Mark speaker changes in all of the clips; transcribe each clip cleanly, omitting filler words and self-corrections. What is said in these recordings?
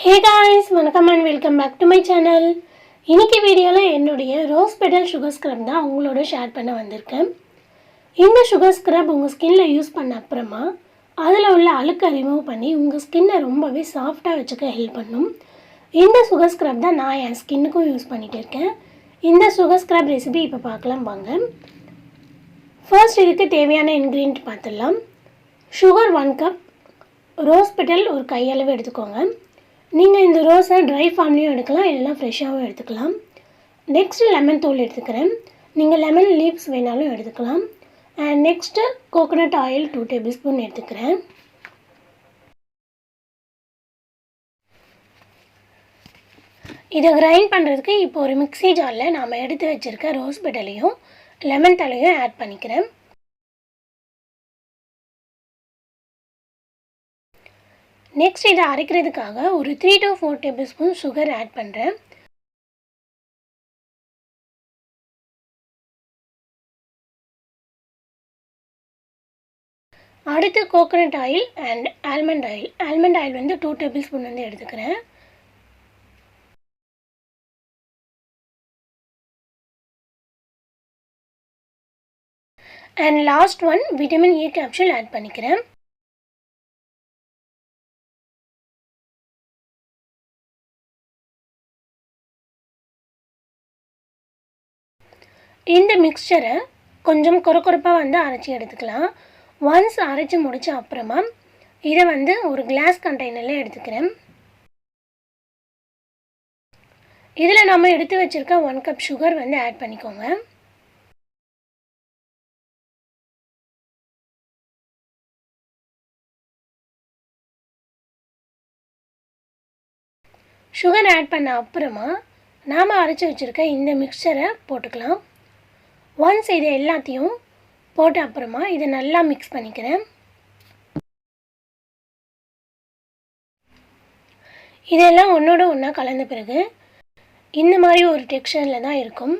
Speaker 1: Hey guys, welcome and welcome back to my channel. இன்னைக்கு வீடியோல என்னுடைய ரோஸ் பெட்டல் sugar scrub தான் உங்களோட ஷேர் பண்ண வந்திருக்கேன். இந்த sugar scrub உங்க ஸ்கின்ல யூஸ் பண்ண அப்புறமா அதில் உள்ள அழுக்கை ரிமூவ் பண்ணி உங்க ஸ்கின்னை ரொம்பவே சாஃப்ட்டா வச்சுக்க ஹெல்ப் பண்ணும். இந்த sugar scrub தான் நான் என் ஸ்கின்னுக்கும் யூஸ் பண்ணிட்டு இருக்கேன். இந்த sugar scrub ரெசிபி இப்போ பார்க்கலாம் வாங்க. ஃபர்ஸ்ட் இதுக்கு தேவையான இன்கிரிடியன்ட் பார்த்துடலாம். sugar 1 cup, ரோஸ் பெட்டல் ஒரு கையளவு எடுத்துக்கோங்க. நீங்கள் இந்த ரோஸை ட்ரை ஃபார்ம்லேயும் எடுக்கலாம், இல்லைனா ஃப்ரெஷ்ஷாகவும் எடுத்துக்கலாம். நெக்ஸ்ட்டு லெமன் தூள் எடுத்துக்கிறேன். நீங்கள் லெமன் லீவ்ஸ் வேணாலும் எடுத்துக்கலாம். And next coconut oil 2 tablespoon எடுத்துக்கிறேன். இதை கிரைண்ட் பண்ணுறதுக்கு இப்போ ஒரு மிக்ஸி ஜாரில் நாம் எடுத்து வச்சுருக்க ரோஸ் பெட்டலையும் லெமன் தலையும் ஆட் பண்ணிக்கிறேன். நெக்ஸ்ட் இதை அரைக்கிறதுக்காக ஒரு 3 to 4 டேபிள்ஸ்பூன் சுகர் ஆட் பண்ணுறேன். அடுத்து coconut oil and almond oil. Almond oil வந்து 2 டேபிள்ஸ்பூன் வந்து எடுத்துக்கிறேன். And last one vitamin E capsule add பண்ணிக்கிறேன். இந்த மிக்சரை கொஞ்சம் கொரப்பாக வந்து அரைச்சி எடுத்துக்கலாம். ஒன்ஸ் அரைச்சி முடித்த அப்புறமா இதை வந்து ஒரு கிளாஸ் கண்டெய்னரில் எடுத்துக்கிறேன். இதில் நம்ம எடுத்து வச்சுருக்க 1 கப் சுகர் வந்து ஆட் பண்ணிக்கோங்க. சுகர் ஆட் பண்ண அப்புறமா நாம் அரைச்சி வச்சுருக்க இந்த மிக்சரை போட்டுக்கலாம். ஒன்ஸ் இது எல்லாத்தையும் போட்ட அப்புறமா இதை நல்லா மிக்ஸ் பண்ணிக்கிறேன். இதெல்லாம் ஒன்றோட ஒன்றா கலந்த பிறகு இந்த மாதிரி ஒரு டெக்ஸ்சரில் தான் இருக்கும்.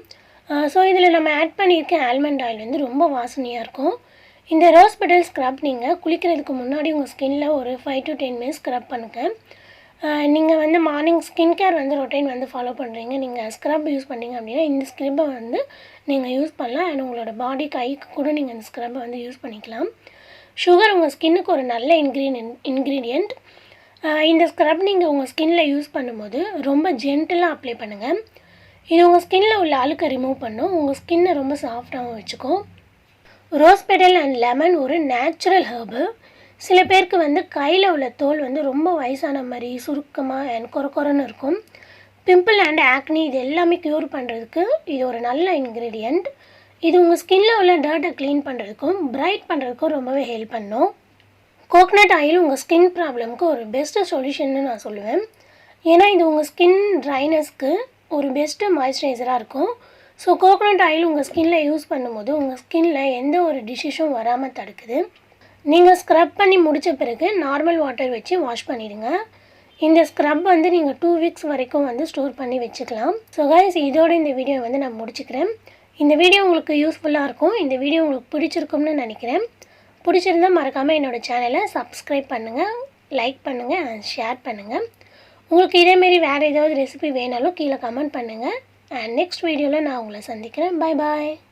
Speaker 1: ஸோ இதில் நம்ம ஆட் பண்ணியிருக்க ஆல்மண்ட் ஆயில் வந்து ரொம்ப வாசனையாக இருக்கும். இந்த ரோஸ் பெட்டல் ஸ்க்ரப் நீங்கள் குளிக்கிறதுக்கு முன்னாடி உங்கள் ஸ்கின்ல ஒரு 5 to 10 மினிட்ஸ் ஸ்க்ரப் பண்ணுங்கள். நீங்கள் வந்து மார்னிங் ஸ்கின் கேர் வந்து ரொட்டீன் வந்து ஃபாலோ பண்ணுறீங்க, நீங்கள் ஸ்க்ரப் யூஸ் பண்ணுறீங்க அப்படின்னா இந்த ஸ்க்ரப்பை வந்து நீங்கள் யூஸ் பண்ணலாம். அண்ட் உங்களோட பாடி கைக்கு கூட நீங்கள் இந்த ஸ்க்ரப்பை வந்து யூஸ் பண்ணிக்கலாம். சுகர் உங்கள் ஸ்கின்னுக்கு ஒரு நல்ல இன்க்ரீடியண்ட். இந்த ஸ்க்ரப் நீங்கள் உங்கள் ஸ்கின்ல யூஸ் பண்ணும்போது ரொம்ப ஜென்டிலாக அப்ளை பண்ணுங்கள். இது உங்கள் ஸ்கின்ல உள்ள அழுக்கை ரிமூவ் பண்ணும், உங்கள் ஸ்கின்னை ரொம்ப சாஃப்டாகவும் வச்சுக்கும். ரோஸ் பெட்டல் அண்ட் லெமன் ஒரு நேச்சுரல் ஹெர்பு. சில பேருக்கு வந்து கையில் உள்ள தோல் வந்து ரொம்ப வயசான மாதிரி சுருக்கமாக அண்ட் கொரன்னு இருக்கும். பிம்பிள் அண்ட் ஆக்னி இது எல்லாமே க்யூர் பண்ணுறதுக்கு இது ஒரு நல்ல இன்க்ரீடியண்ட். இது உங்கள் ஸ்கின்ல உள்ள டர்ட்டை க்ளீன் பண்ணுறதுக்கும் பிரைட் பண்ணுறதுக்கும் ரொம்பவே ஹெல்ப் பண்ணும். கோகோனட் ஆயில் உங்கள் ஸ்கின் ப்ராப்ளம்க்கு ஒரு பெஸ்ட்டு சொல்யூஷன்னு நான் சொல்லுவேன். ஏன்னா இது உங்கள் ஸ்கின் ட்ரைனஸ்க்கு ஒரு பெஸ்ட்டு மாய்ஸ்சரைசராக இருக்கும். ஸோ கோகோனட் ஆயில் உங்கள் ஸ்கின்ல யூஸ் பண்ணும்போது உங்கள் ஸ்கின்ல எந்த ஒரு டிசீஸும் வராமல் தடுக்குது. நீங்கள் ஸ்க்ரப் பண்ணி முடித்த பிறகு நார்மல் வாட்டர் வச்சு வாஷ் பண்ணிடுங்க. இந்த ஸ்க்ரப் வந்து நீங்கள் 2 வீக்ஸ் வரைக்கும் வந்து ஸ்டோர் பண்ணி வச்சுக்கலாம். ஸோ கைஸ், இதோட இந்த வீடியோ வந்து நான் முடிச்சுக்கிறேன். இந்த வீடியோ உங்களுக்கு யூஸ்ஃபுல்லாக இருக்கும். இந்த வீடியோ உங்களுக்கு பிடிச்சிருக்கும்னு நினைக்கிறேன். பிடிச்சிருந்தால் மறக்காமல் என்னோடய சேனலை சப்ஸ்கிரைப் பண்ணுங்கள், லைக் பண்ணுங்கள் அண்ட் ஷேர் பண்ணுங்கள். உங்களுக்கு இதேமாரி வேறு ஏதாவது ரெசிபி வேணாலும் கீழே கமெண்ட் பண்ணுங்கள். அண்ட் நெக்ஸ்ட் வீடியோவில் நான் உங்களை சந்திக்கிறேன். Bye bye.